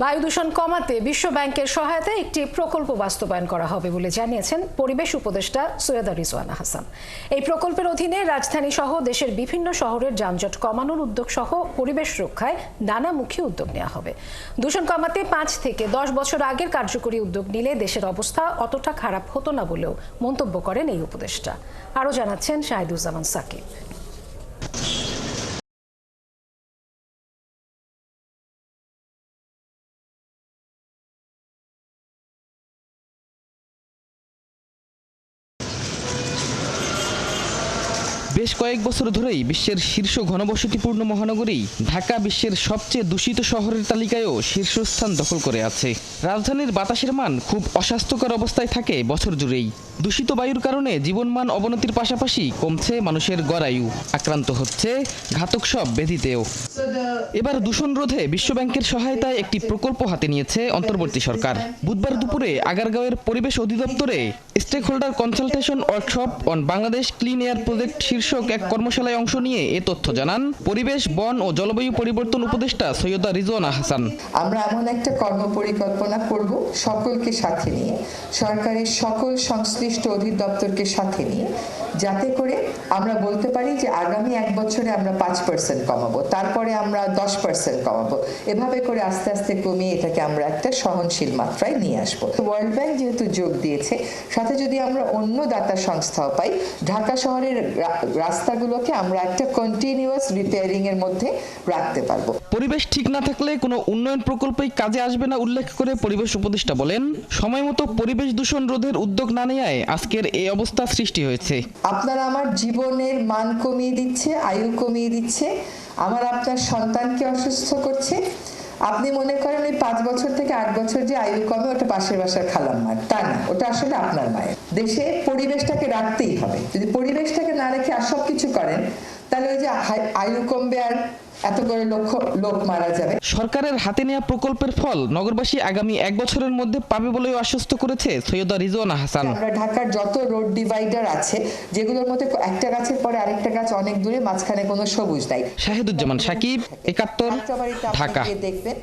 বায়ু দূষণ কমাতে বিশ্ব ব্যাংকের সহায়তায় একটি প্রকল্প বাস্তবায়ন করা হবে বলে জানিয়েছেন পরিবেশ উপদেষ্টা সৈয়দা রিজওয়ানা হাসান। এই প্রকল্পের অধীনে রাজধানী সহ দেশের বিভিন্ন শহরের যানজট কমানোর উদ্যোগ সহ পরিবেশ রক্ষায় নানামুখী উদ্যোগ নেওয়া হবে। দূষণ কমাতে 5 থেকে 10 বছর আগের কার্যকরী উদ্যোগ নিলে দেশের অবস্থা অতটা খারাপ হতো না বলেও মন্তব্য করেন এই উপদেষ্টা। আরও জানাচ্ছেন শাহিদুজ্জামান সাকিব। বেশ কয়েক বছর ধরেই বিশ্বের শীর্ষ ঘনবসতিপূর্ণ মহানগরী ঢাকা বিশ্বের সবচেয়ে দূষিত শহরের তালিকায়ও শীর্ষস্থান দখল করে আছে। রাজধানীর বাতাসের মান খুব অস্বাস্থ্যকর অবস্থায় থাকে বছর জুড়েই। দূষিত বায়ুর কারণে জীবনমান অবনতির পাশাপাশি কমছে মানুষের গড়ায়ু, আক্রান্ত হচ্ছে ঘাতক সব ব্যাধিতেও। এবার দূষণ রোধে বিশ্বব্যাংকের সহায়তায় একটি প্রকল্প হাতে নিয়েছে অন্তর্বর্তী সরকার। বুধবার দুপুরে আগারগাঁওয়ের পরিবেশ অধিদপ্তরে stakeholder consultation workshop on Bangladesh clean air project শীর্ষক এক কর্মশালায় অংশ নিয়ে এ তথ্য জানান পরিবেশ, বন ও জলবায়ু পরিবর্তন উপদেষ্টা সৈয়দা রিজওয়ানা হাসান। আমরা এমন একটা কর্মপরিকল্পনা করব সকলকে সাথে নিয়ে, সরকারের সকল সংশ্লিষ্ট অধিদপ্তরকে সাথে নিয়ে, যাতে করে আমরা বলতে পারি যে আগামী 1 বছরে আমরা 5% কমাবো, তারপরে আমরা 10% কমাবো, এভাবে করে আস্তে আস্তে কমিয়ে এটাকে আমরা একটা সহনশীল মাত্রায় নিয়ে আসবো। ওয়ার্ল্ড ব্যাংক যেহেতু যোগ দিয়েছে, সাথে যদি আমরা অন্য দাতা সংস্থাও পাই, ঢাকা শহরের রাস্তাগুলোকে আমরা একটা কন্টিনিউয়াস রিপেয়ারিং এর মধ্যে রাখতে পারবো। পরিবেশ ঠিক না থাকলে কোনো উন্নয়ন প্রকল্পই কাজে আসবে না উল্লেখ করে পরিবেশ উপদেষ্টা বলেন, সময় মতো পরিবেশ দূষণ রোধের উদ্যোগ না নেওয়ায় আজকের এই অবস্থা সৃষ্টি হয়েছে। আপনারা আমার জীবনের মান কমিয়ে দিচ্ছে, আয়ু কমিয়ে দিচ্ছে, আমার আপনার সন্তানকে অসুস্থ করছে। আপনি মনে করেন ওই 5 বছর থেকে 8 বছর যে আয়ু কমে ওটা পাশের বাসার খালাম মায়ের, তা না, ওটা আসলে আপনার মায়ের। দেশে পরিবেশটাকে রাখতেই হবে। যদি পরিবেশটাকে না রেখে আর সব কিছু করেন, তাহলে ওই যে আয়ু কমবে আর এত করে লোক মারা যাবে। সরকারের হাতে নেওয়া প্রকল্পের ফল নগরবাসী আগামী 1 বছরের মধ্যে পাবে বলেও আশ্বস্ত করেছে সৈয়দা রিজওয়ানা হাসান। আমরা ঢাকার যত রোড ডিভাইডার আছে, যেগুলোর মধ্যে একটা গাছের পরে আরেকটা গাছ অনেক দূরে, মাঝখানে কোনো সবুজ নাই। শাহিদুজ্জামান সাকিব, 71, ঢাকা। দেখবেন